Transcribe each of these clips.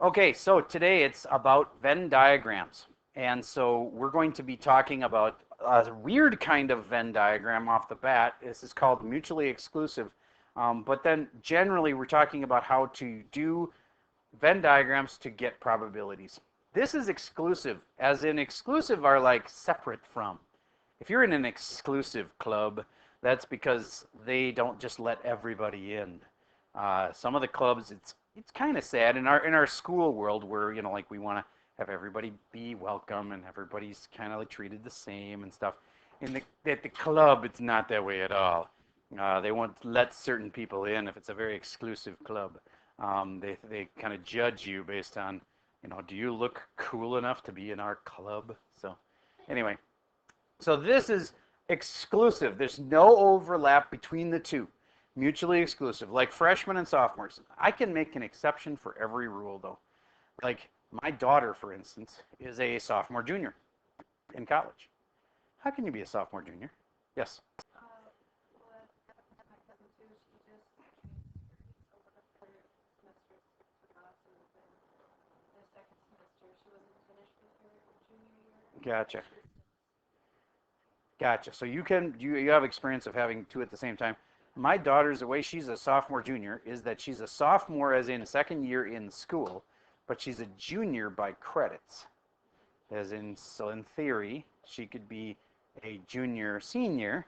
Okay, so today it's about Venn diagrams. And so we're going to be talking about a weird kind of Venn diagram off the bat. This is called mutually exclusive. But then generally we're talking about how to do Venn diagrams to get probabilities. This is exclusive, as in exclusive are like separate from. If you're in an exclusive club, that's because they don't just let everybody in. Some of the clubs, it's kind of sad in our school world where like we want to have everybody be welcome and everybody's kind of like treated the same and stuff. At the club, it's not that way at all. They won't let certain people in if it's a very exclusive club. They kind of judge you based on, do you look cool enough to be in our club? So anyway, so this is exclusive. There's no overlap between the two. Mutually exclusive, like freshmen and sophomores. I can make an exception for every rule, though. Like my daughter, for instance, is a sophomore junior in college. How can you be a sophomore junior? Yes. Gotcha. Gotcha. So you have experience of having two at the same time. My daughter's, the way she's a sophomore junior is that she's a sophomore as in second year in school, but she's a junior by credits. As in, so in theory, she could be a junior senior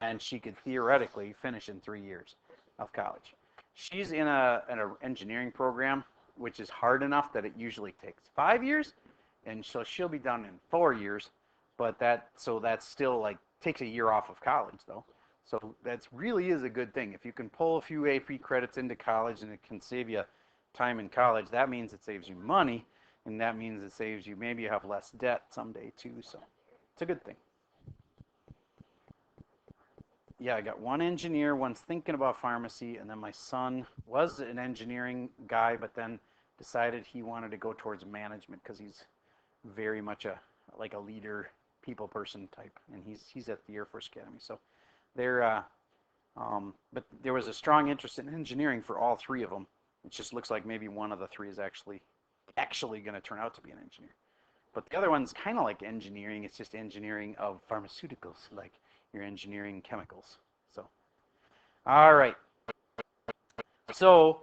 and she could theoretically finish in 3 years of college. She's in an engineering program, which is hard enough that it usually takes 5 years, and so she'll be done in 4 years. But that's still like takes a year off of college though. So that really is a good thing. If you can pull a few AP credits into college and it can save you time in college, that means it saves you money, and that means it saves you, maybe you have less debt someday too. So it's a good thing. Yeah, I got one engineer, one's thinking about pharmacy, and then my son was an engineering guy, but then decided he wanted to go towards management because he's very much a leader, people person type, and he's at the Air Force Academy. So they're but there was a strong interest in engineering for all three of them. It just looks like maybe one of the three is actually going to turn out to be an engineer. But the other one's kind of like engineering. It's just engineering of pharmaceuticals, like you're engineering chemicals. So, all right. So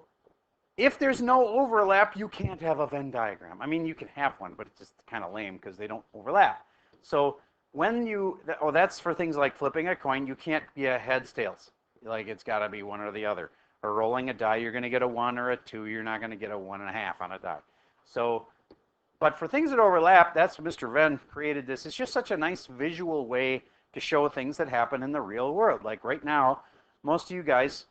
if there's no overlap, you can't have a Venn diagram. I mean, you can have one, but it's just kind of lame because they don't overlap. So that's for things like flipping a coin. You can't be a heads, tails. Like it's got to be one or the other. Or rolling a die, you're going to get a 1 or a 2. You're not going to get a 1.5 on a die. So, but for things that overlap, that's Mr. Venn created this. It's just such a nice visual way to show things that happen in the real world. Like right now, most of you guys,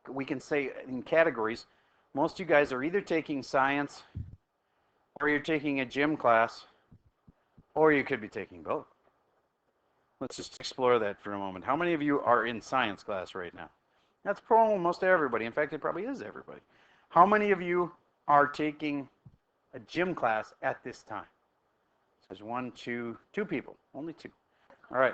we can say in categories, most of you guys are either taking science, or you're taking a gym class, or you could be taking both. Let's just explore that for a moment. How many of you are in science class right now? That's probably almost everybody. In fact, it probably is everybody. How many of you are taking a gym class at this time? So there's two people, only two. All right.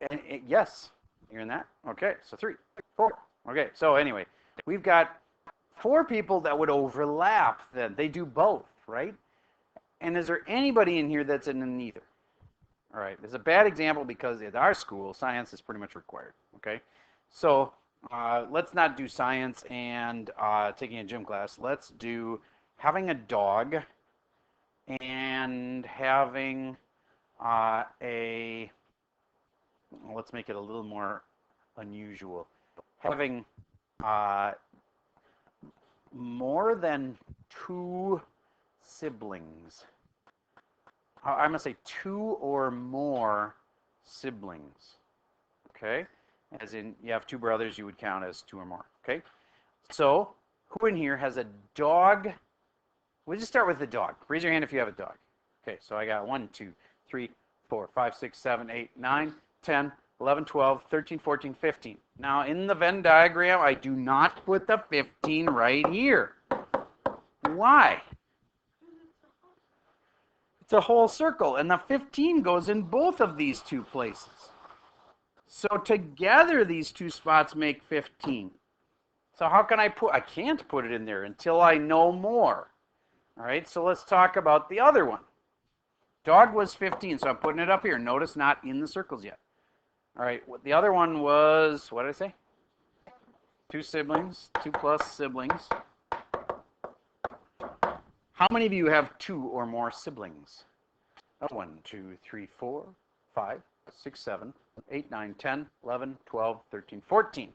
And yes, you're in that. Okay, so 3, 4. Okay, so anyway, we've got 4 people that would overlap then. They do both, right? And is there anybody in here that's in neither? All right, there's a bad example because at our school, science is pretty much required, okay? So let's not do science and taking a gym class. Let's do having a dog and having let's make it a little more unusual. Having more than 2 siblings. I'm going to say 2 or more siblings. Okay? As in, you have 2 brothers, you would count as 2 or more. Okay? So, who in here has a dog? We'll just start with the dog. Raise your hand if you have a dog. Okay, so I got 1, 2, 3, 4, 5, 6, 7, 8, 9, 10, 11, 12, 13, 14, 15. Now, in the Venn diagram, I do not put the 15 right here. Why? It's a whole circle, and the 15 goes in both of these 2 places. So together, these 2 spots make 15. So how can I can't put it in there until I know more. All right, so let's talk about the other one. Dog was 15, so I'm putting it up here. Notice not in the circles yet. All right, the other one was, what did I say? 2 siblings, 2 plus siblings. How many of you have 2 or more siblings? 1, 2, 3, 4, 5, 6, 7, 8, 9, 10, 11, 12, 13, 14.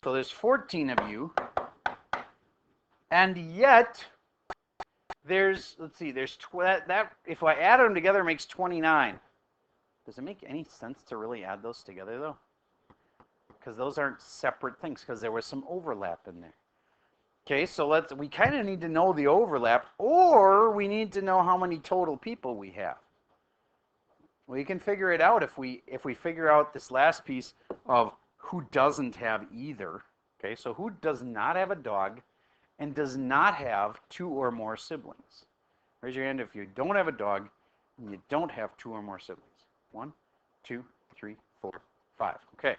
So there's 14 of you. And yet, there's, let's see, there's that if I add them together, it makes 29. Does it make any sense to really add those together, though? Because those aren't separate things, because there was some overlap in there. Okay, so we kind of need to know the overlap, or we need to know how many total people we have. We can figure it out if we figure out this last piece of who doesn't have either. Okay, so who does not have a dog and does not have 2 or more siblings? Raise your hand if you don't have a dog and you don't have 2 or more siblings. 1, 2, 3, 4, 5. Okay,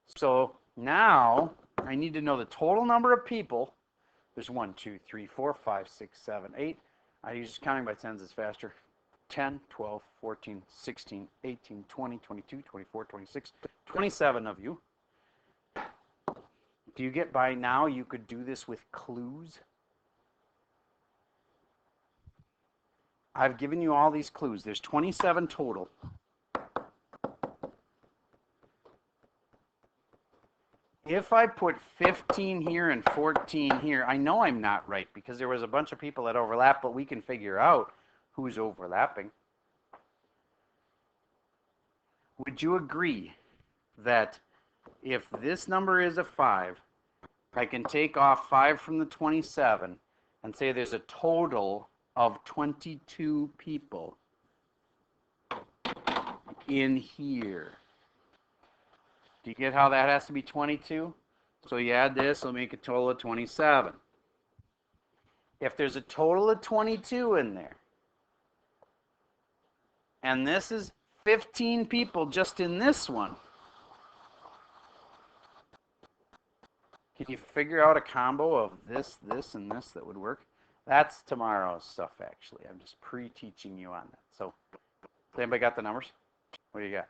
so now I need to know the total number of people. There's 1, 2, 3, 4, 5, 6, 7, 8. I use counting by tens, it's faster. 10, 12, 14, 16, 18, 20, 22, 24, 26, 27 of you. Do you get by now you could do this with clues? I've given you all these clues. There's 27 total. If I put 15 here and 14 here, I know I'm not right because there was a bunch of people that overlap, but we can figure out who's overlapping. Would you agree that if this number is a 5, I can take off 5 from the 27 and say there's a total of 22 people in here? Do you get how that has to be 22? So you add this, it'll make a total of 27. If there's a total of 22 in there, and this is 15 people just in this one, can you figure out a combo of this, this, and this that would work? That's tomorrow's stuff, actually. I'm just pre-teaching you on that. So, has anybody got the numbers? What do you got?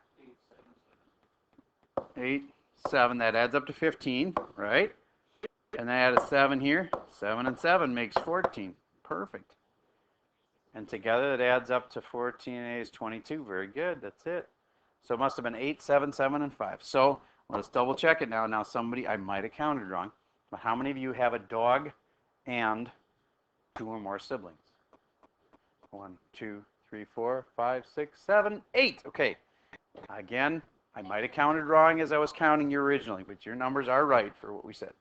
8, 7, that adds up to 15, right? And I add a 7 here. 7 and 7 makes 14. Perfect. And together it adds up to 14 and 8 is 22. Very good. That's it. So it must have been 8, 7, 7, and 5. So let's double check it now. Now somebody, I might have counted wrong, but how many of you have a dog and 2 or more siblings? 1, 2, 3, 4, 5, 6, 7, 8. Okay. Again, I might have counted wrong as I was counting you originally, but your numbers are right for what we said.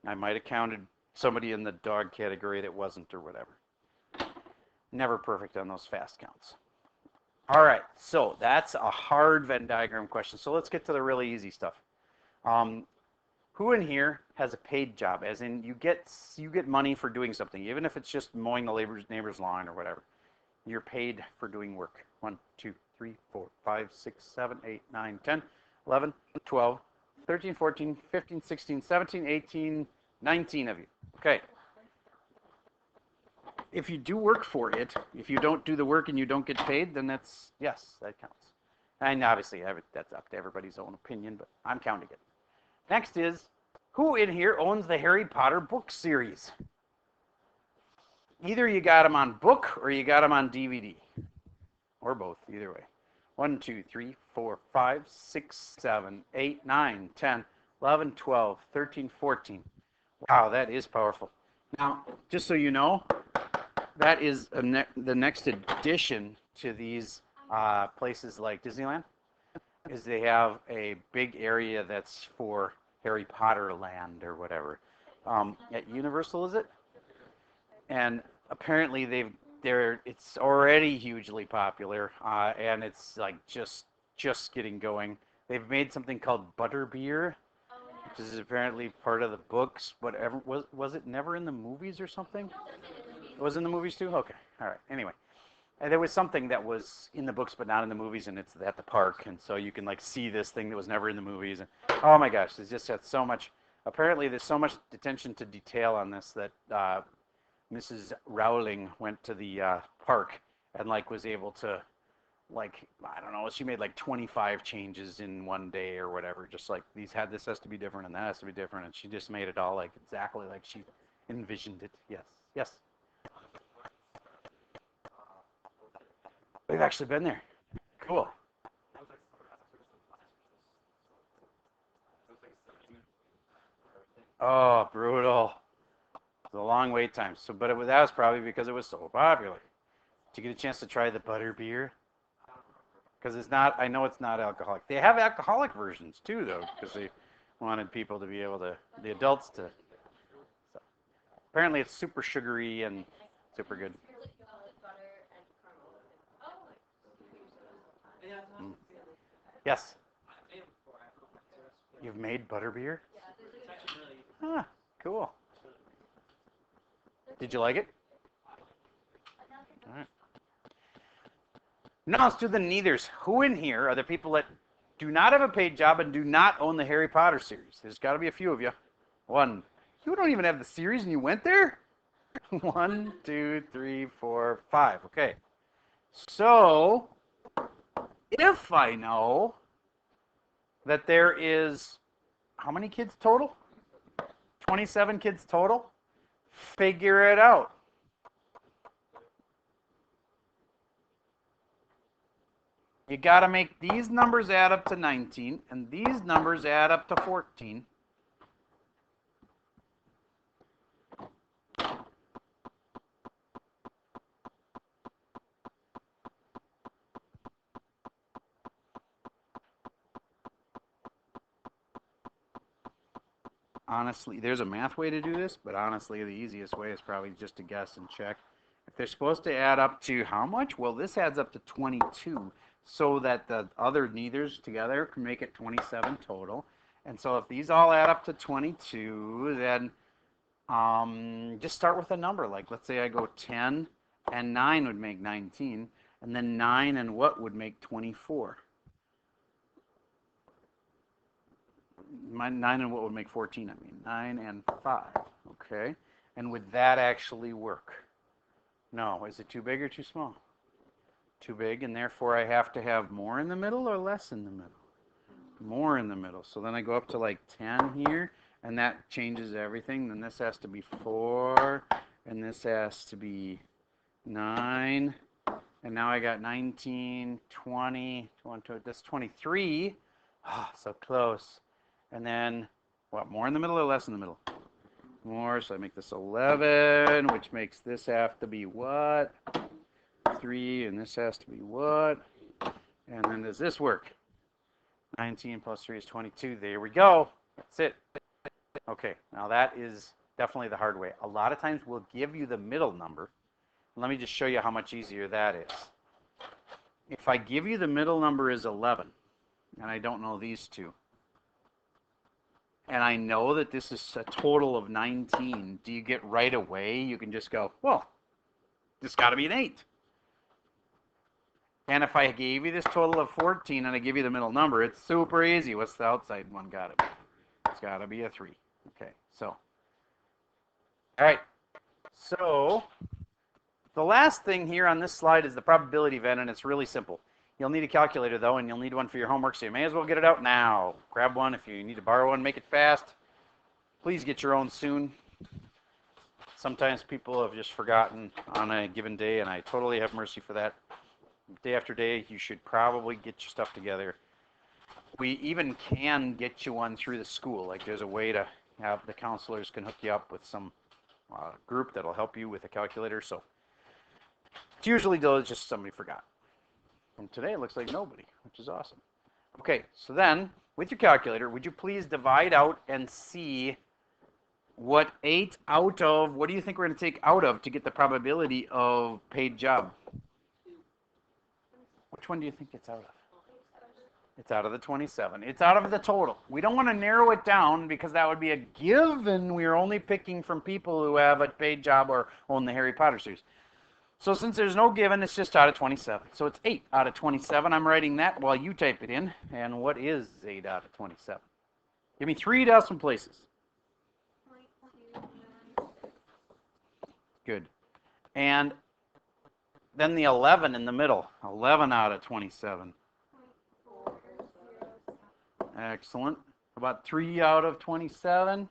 I might have counted somebody in the dog category that wasn't or whatever. Never perfect on those fast counts. All right, so that's a hard Venn diagram question. So let's get to the really easy stuff. Who in here has a paid job? As in you get money for doing something, even if it's just mowing the neighbor's lawn or whatever. You're paid for doing work. 1, 2, 3, 4, 5, 6, 7, 8, 9, 10, 11, 12, 13, 14, 15, 16, 17, 18, 19 of you. Okay. If you do work for it, if you don't do the work and you don't get paid, then that's, yes, that counts. And obviously, that's up to everybody's own opinion, but I'm counting it. Next is, who in here owns the Harry Potter book series? Either you got them on book or you got them on DVD. Or both, either way. 1, 2, 3, 4, 5, 6, 7, 8, 9, 10, 11, 12, 13, 14. Wow, that is powerful. Now, just so you know, that is the next addition to these places like Disneyland, is they have a big area that's for Harry Potter land or whatever. At Universal, is it? And apparently it's already hugely popular, and it's like just getting going. They've made something called Butterbeer, which is apparently part of the books. Whatever was it never in the movies or something? It was in the movies too? Okay, all right. Anyway, and there was something that was in the books but not in the movies, and it's at the park, and so you can like see this thing that was never in the movies. And oh my gosh, it's just got so much Apparently, there's so much attention to detail on this that Mrs. Rowling went to the park and like was able to, like, I don't know, she made like 25 changes in one day or whatever. Just like this has to be different and that has to be different, and she just made it all like exactly like she envisioned it. Yes, yes. We've actually been there. Cool. Oh, brutal. It's a long wait time. So, but that was probably because it was so popular. Did you get a chance to try the butter beer? Because it's not, I know it's not alcoholic. They have alcoholic versions too, though, because they wanted people to be able to, the adults to. So. Apparently, it's super sugary and super good. Mm. Yes. You've made butterbeer? Huh, cool. Did you like it? All right. Now let's do the neithers. Who in here are the people that do not have a paid job and do not own the Harry Potter series? There's got to be a few of you. One. You don't even have the series and you went there? 1, 2, 3, 4, 5. Okay. So, if I know that there is, how many kids total? 27 kids total? Figure it out. You got to make these numbers add up to 19, and these numbers add up to 14. Honestly, there's a math way to do this, but honestly, the easiest way is probably just to guess and check. If they're supposed to add up to how much? Well, this adds up to 22, so that the other neithers together can make it 27 total. And so if these all add up to 22, then just start with a number. Like, let's say I go 10 and 9 would make 19, and then 9 and what would make 24? 9 and what would make 14? I mean, 9 and 5. Okay. And would that actually work? No. Is it too big or too small? Too big, and therefore I have to have more in the middle or less in the middle? More in the middle. So then I go up to like 10 here, and that changes everything. Then this has to be 4, and this has to be 9. And now I got 19, 20, that's 23. Ah, oh, so close. And then, what, more in the middle or less in the middle? More, so I make this 11, which makes this have to be what? 3, and this has to be what? And then does this work? 19 plus 3 is 22. There we go. That's it. Okay, now that is definitely the hard way. A lot of times we'll give you the middle number. Let me just show you how much easier that is. If I give you the middle number is 11, and I don't know these two, and I know that this is a total of 19, do you get right away? You can just go, well, this got to be an 8. And if I gave you this total of 14 and I give you the middle number, it's super easy. What's the outside one got to be? It's got to be a 3. Okay, so. All right. So the last thing here on this slide is the probability event, and it's really simple. You'll need a calculator, though, and you'll need one for your homework, so you may as well get it out now. Grab one. If you need to borrow one, make it fast. Please get your own soon. Sometimes people have just forgotten on a given day, and I totally have mercy for that. Day after day, you should probably get your stuff together. We even can get you one through the school. Like, there's a way to have the counselors can hook you up with some group that'll help you with a calculator. So it's usually just somebody forgot. And today it looks like nobody, which is awesome. Okay, so then with your calculator, would you please divide out and see what 8 out of, what do you think we're going to take out of to get the probability of paid job? Which one do you think it's out of? It's out of the 27. It's out of the total. We don't want to narrow it down because that would be a given. We're only picking from people who have a paid job or own the Harry Potter series. So since there's no given, it's just out of 27. So it's 8 out of 27. I'm writing that while you type it in. And what is 8 out of 27? Give me 3 decimal places. Good. And then the 11 in the middle. 11 out of 27. Excellent. About 3 out of 27.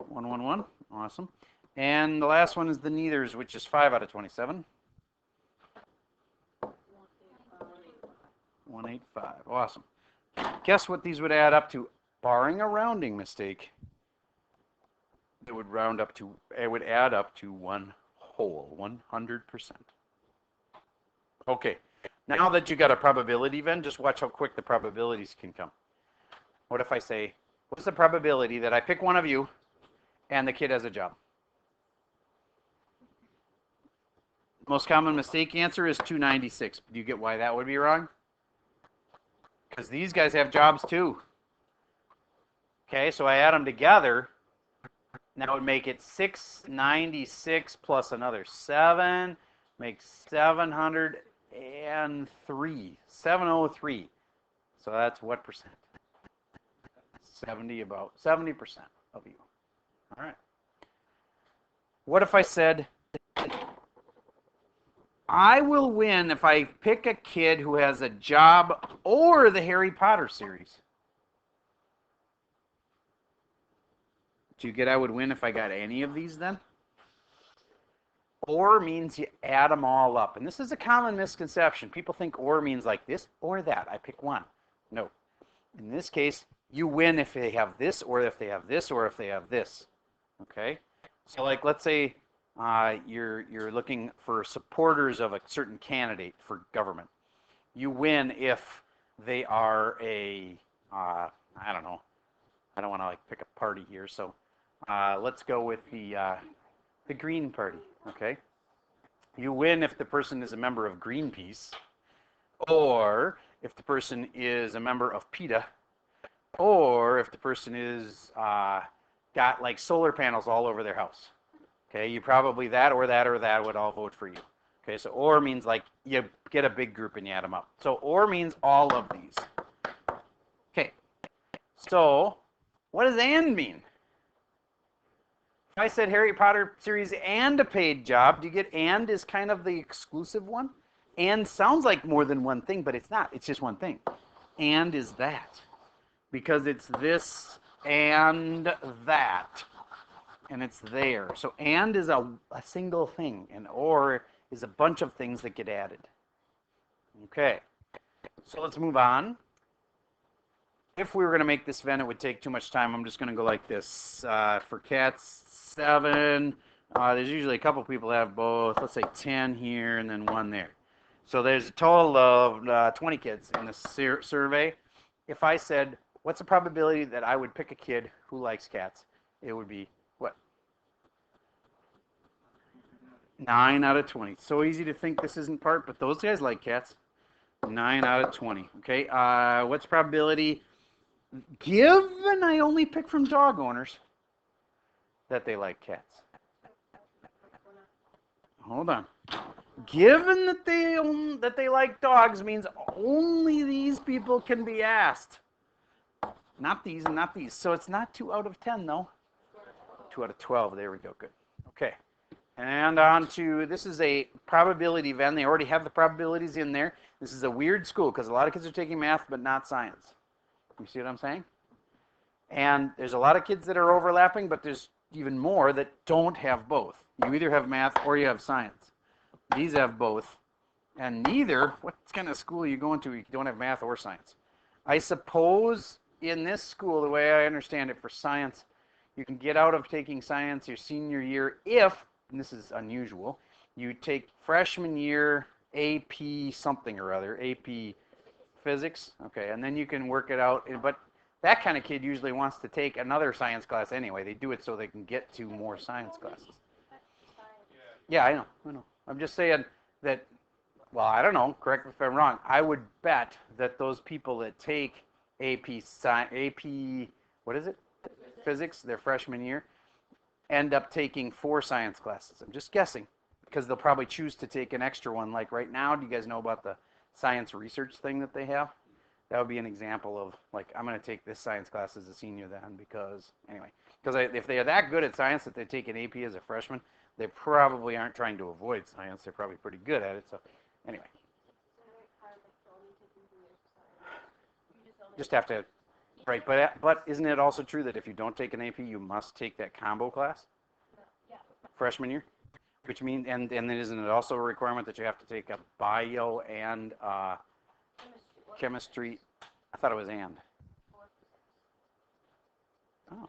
1, 1, 1. Awesome. And the last one is the neithers, which is 5 out of 27. 185. Awesome. Guess what these would add up to? Barring a rounding mistake, it would add up to one whole, 100%. Okay. Now that you got a probability, Venn, just watch how quick the probabilities can come. What if I say, what's the probability that I pick one of you and the kid has a job? Most common mistake answer is 296. Do you get why that would be wrong? Because these guys have jobs too. Okay, so I add them together. Now it would make it 696 plus another 7, makes 703. 703. So that's what percent? 70, about 70% of you. All right. What if I said, I will win if I pick a kid who has a job or the Harry Potter series? Do you get I would win if I got any of these then? Or means you add them all up. And this is a common misconception. People think or means like this or that. I pick one. No. In this case, you win if they have this or if they have this or if they have this. Okay? So like let's say you're looking for supporters of a certain candidate for government. You win if they are a, I don't know. I don't want to like pick a party here, so let's go with the Green Party. Okay, you win if the person is a member of Greenpeace, or if the person is a member of PETA, or if the person is got like solar panels all over their house. Okay, you probably that or that or that would all vote for you. Okay, so or means like you get a big group and you add them up. So or means all of these. Okay, so what does and mean? If I said Harry Potter series and a paid job, do you get and is kind of the exclusive one? And sounds like more than one thing, but it's not. It's just one thing. And is that. Because it's this and that. And it's there. So and is a single thing. And or is a bunch of things that get added. Okay. So let's move on. If we were going to make this Venn, it would take too much time. I'm just going to go like this. For cats, 7. There's usually a couple people that have both. Let's say 10 here and then 1 there. So there's a total of 20 kids in the survey. If I said, what's the probability that I would pick a kid who likes cats? It would be what? 9 out of 20. So easy to think this isn't part, but those guys like cats. 9 out of 20. Okay. What's probability? Given I only pick from dog owners that they like cats. Hold on. Given that they like dogs means only these people can be asked. Not these and not these. So it's not 2 out of 10 though. 2 out of 12. There we go. Good. Okay. And on to, this is a probability Venn. They already have the probabilities in there. This is a weird school because a lot of kids are taking math but not science. You see what I'm saying? And there's a lot of kids that are overlapping, but there's even more that don't have both. You either have math or you have science. These have both. And neither, what kind of school are you going to if you don't have math or science? I suppose in this school, the way I understand it for science, you can get out of taking science your senior year if, and this is unusual, you take freshman year AP something or other, AP physics, okay, and then you can work it out. But that kind of kid usually wants to take another science class anyway. They do it so they can get to more science classes. Yeah, I know. I'm just saying that, well, I don't know, correct me if I'm wrong, I would bet that those people that take AP, what is it? Physics, their freshman year, end up taking 4 science classes. I'm just guessing, because they'll probably choose to take an extra one. Like right now, do you guys know about the science research thing that they have? That would be an example of, like, I'm going to take this science class as a senior then because, anyway, because if they are that good at science that they take an AP as a freshman, they probably aren't trying to avoid science. They're probably pretty good at it. So anyway, just have to, right, but isn't it also true that if you don't take an AP, you must take that combo class freshman year? Which means, and then isn't it also a requirement that you have to take a bio and chemistry? I thought it was and. Oh.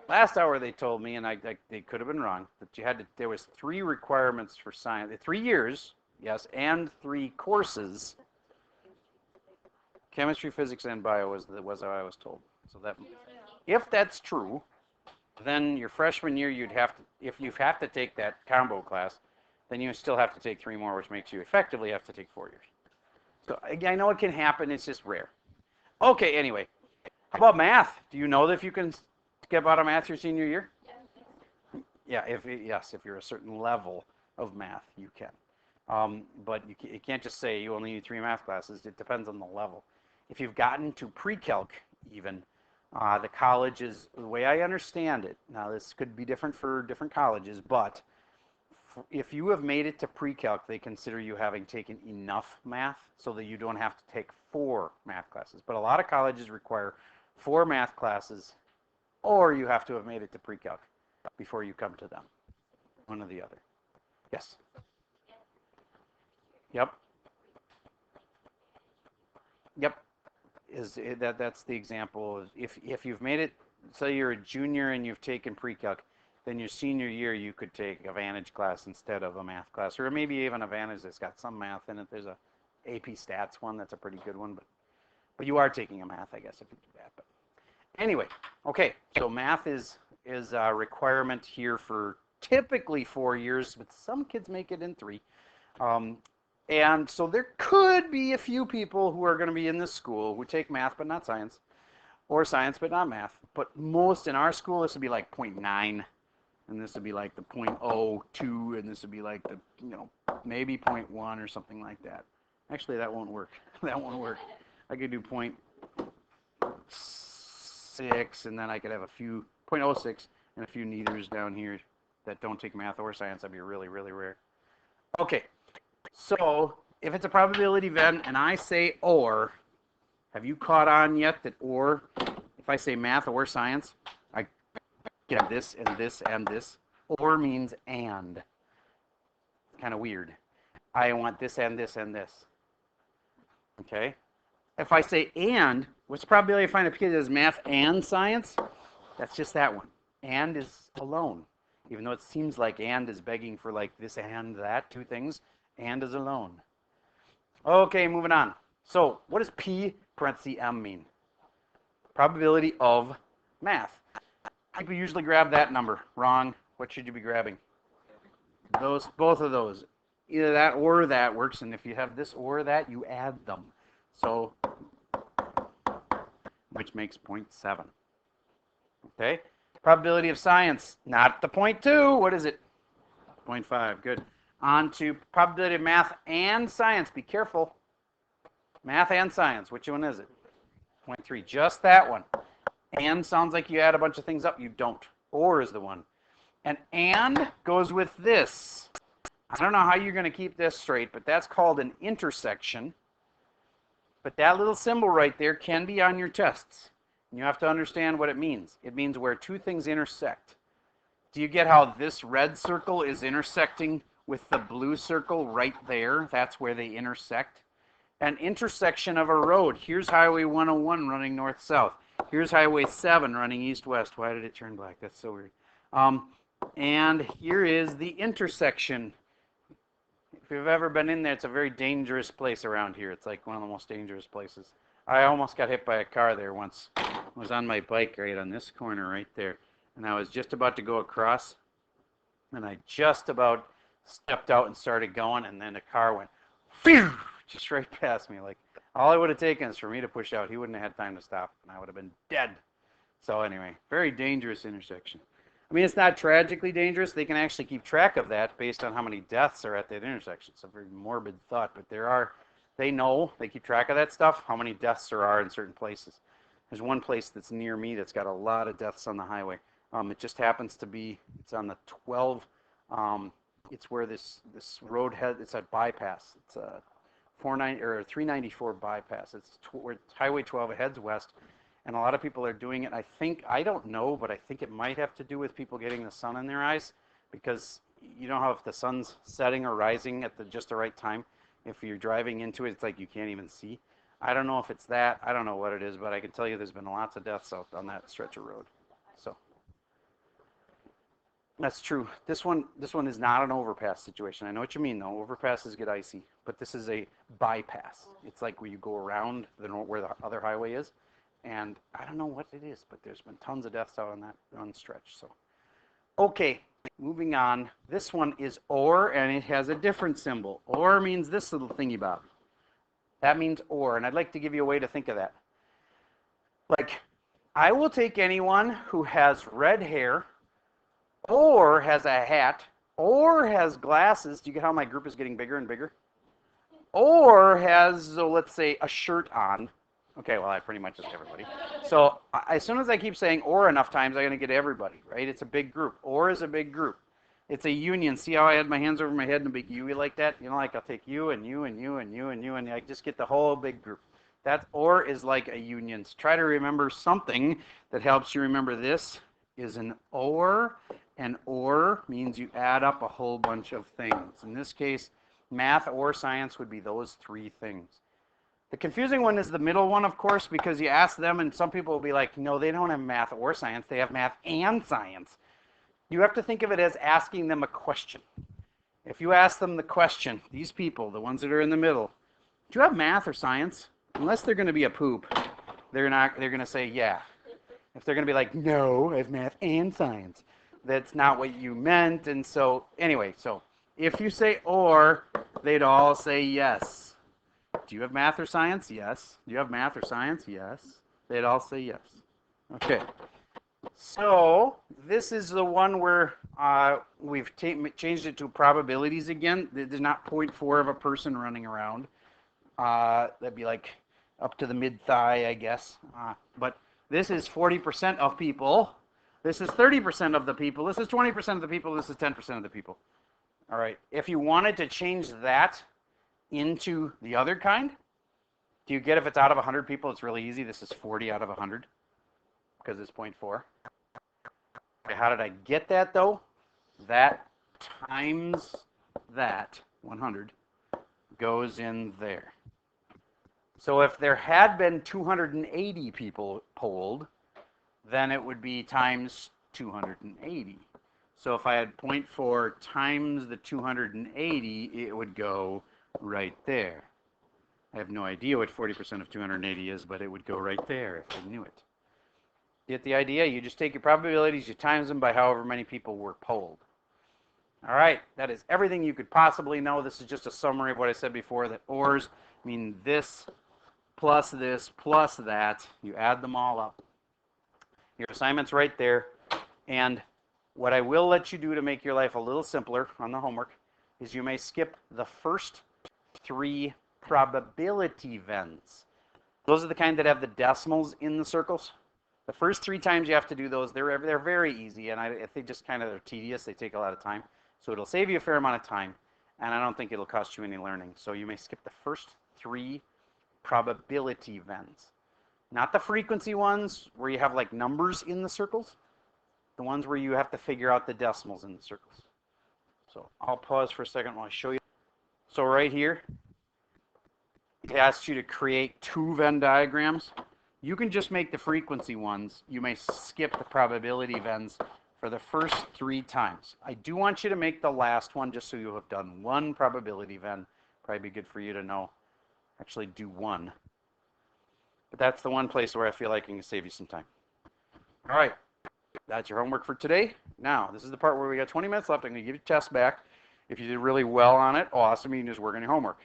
Last hour they told me, and they could have been wrong, that you had to. There was 3 requirements for science, 3 years, yes, and 3 courses. Chemistry, physics, and bio was how I was told. So that, if that's true, then your freshman year you'd have to, if you have to take that combo class, then you still have to take 3 more, which makes you effectively have to take 4 years. So I know it can happen. It's just rare. Okay. Anyway, how about math? Do you know that if you can skip out of math your senior year? Yeah. If you're a certain level of math, you can. But you can't just say you only need 3 math classes. It depends on the level. If you've gotten to pre-calc, even the colleges, the way I understand it, now this could be different for different colleges, but if you have made it to pre-calc, they consider you having taken enough math so that you don't have to take 4 math classes. But a lot of colleges require 4 math classes, or you have to have made it to pre-calc before you come to them. One or the other. Yes? Yep. Yep. That's the example. If you've made it, say you're a junior and you've taken pre-calc, then your senior year you could take a Vantage class instead of a math class, or maybe even a Vantage that's got some math in it. There's a AP Stats one that's a pretty good one, but you are taking a math, I guess, if you do that. But anyway, okay. So math is a requirement here for typically 4 years, but some kids make it in 3. And so there could be a few people who are going to be in this school who take math but not science, or science but not math. But most in our school, this would be like 0.9, and this would be like the 0.02, and this would be like the, maybe 0.1 or something like that. Actually, that won't work. That won't work. I could do 0.6, and then I could have a few 0.06 and a few neithers down here that don't take math or science. That'd be really, really rare. Okay. So if it's a probability Venn and I say or, have you caught on yet that or, if I say math or science, I get this and this and this. Or means and. Kind of weird. I want this and this and this. Okay? If I say and, what's the probability I find a kid that has math and science? That's just that one. And is alone. Even though it seems like and is begging for like this and that, 2 things. And is alone. Okay, moving on. So what does P parenthesis M mean? Probability of math. People usually grab that number. Wrong. What should you be grabbing? Both of those. Either that or that works, and if you have this or that, you add them. So, which makes 0.7. Okay? Probability of science. Not the 0.2. What is it? 0.5. Good. On to probability of math and science. Be careful. Math and science. Which one is it? 0.3. Just that one. And sounds like you add a bunch of things up. You don't. Or is the one. And goes with this. I don't know how you're going to keep this straight, but that's called an intersection. But that little symbol right there can be on your tests. And you have to understand what it means. It means where 2 things intersect. Do you get how this red circle is intersecting with the blue circle right there? That's where they intersect. An intersection of a road. Here's Highway 101 running north-south. Here's Highway 7 running east-west. Why did it turn black? That's so weird. And here is the intersection. If you've ever been in there, it's a very dangerous place around here. It's like one of the most dangerous places. I almost got hit by a car there once. I was on my bike right on this corner right there. And I was just about to go across. And I just about stepped out and started going. And then the car went, phew, just right past me. Like, all it would have taken is for me to push out. He wouldn't have had time to stop. And I would have been dead. So anyway, very dangerous intersection. I mean, it's not tragically dangerous. They can actually keep track of that based on how many deaths are at that intersection. It's a very morbid thought, but they know, they keep track of that stuff, how many deaths there are in certain places. There's one place that's near me that's got a lot of deaths on the highway. It just happens to be, it's on the 12, it's where this road head, it's a bypass. It's a 394 bypass. It's where Highway 12, it heads west, and a lot of people are doing it. I don't know, but I think it might have to do with people getting the sun in their eyes, because you know how if the sun's setting or rising at just the right time, if you're driving into it, it's like you can't even see. I don't know if it's that. I don't know what it is, but I can tell you there's been lots of deaths out on that stretch of road. So that's true. This one is not an overpass situation. I know what you mean, though. Overpasses get icy, but this is a bypass. It's like where you go around where the other highway is, and I don't know what it is, but there's been tons of deaths out on that stretch. So, okay, moving on. This one is or, and it has a different symbol. Or means this little thingy bob. That means or, and I'd like to give you a way to think of that. Like, I will take anyone who has red hair, or has a hat, or has glasses. Do you get how my group is getting bigger and bigger? Or has, so let's say, a shirt on. Okay, well, I pretty much just everybody. So as soon as I keep saying or enough times, I'm going to get everybody, right? It's a big group. Or is a big group. It's a union. See how I had my hands over my head in a big U like that? You know, like I'll take you and you and you and you and you, and I just get the whole big group. That or is like a union. So try to remember something that helps you remember this is an or. And or means you add up a whole bunch of things. In this case, math or science would be those three things. The confusing one is the middle one, of course, because you ask them and some people will be like, no, they don't have math or science. They have math and science. You have to think of it as asking them a question. If you ask them the question, these people, the ones that are in the middle, do you have math or science? Unless they're going to be a poop, they're going to say, yeah. If they're going to be like, no, I have math and science. That's not what you meant. And so anyway, so if you say or, they'd all say yes. Do you have math or science? Yes. Do you have math or science? Yes. They'd all say yes. Okay. So this is the one where we've changed it to probabilities again. There's not 0.4 of a person running around. That'd be like up to the mid-thigh, I guess. But this is 40% of people. This is 30% of the people. This is 20% of the people. This is 10% of the people. All right. If you wanted to change that into the other kind, do you get if it's out of 100 people, it's really easy. This is 40 out of 100 because it's 0.4. Okay, how did I get that, though? That times that, 100, goes in there. So if there had been 280 people polled, then it would be times 280. So if I had 0.4 times the 280, it would go right there. I have no idea what 40% of 280 is, but it would go right there if I knew it. Get the idea? You just take your probabilities, you times them by however many people were polled. All right, that is everything you could possibly know. This is just a summary of what I said before, that ors mean this plus that. You add them all up. Your assignment's right there. And what I will let you do to make your life a little simpler on the homework is you may skip the first 3 probability Venns. Those are the kind that have the decimals in the circles. The first 3 times you have to do those, they're very easy, and I think just kind of they're tedious. They take a lot of time. So it'll save you a fair amount of time, and I don't think it'll cost you any learning. So you may skip the first 3 probability Venns. Not the frequency ones where you have like numbers in the circles. The ones where you have to figure out the decimals in the circles. So I'll pause for a second while I show you. So right here, it asks you to create 2 Venn diagrams. You can just make the frequency ones. You may skip the probability Venns for the first 3 times. I do want you to make the last one just so you have done 1 probability Venn. Probably be good for you to know. Actually do 1. But that's the one place where I feel like I can save you some time. All right. That's your homework for today. Now, this is the part where we got 20 minutes left. I'm going to give you a test back. If you did really well on it, awesome. You can just work on your homework.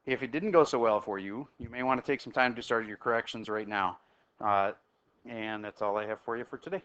If it didn't go so well for you, you may want to take some time to start your corrections right now. And that's all I have for you for today.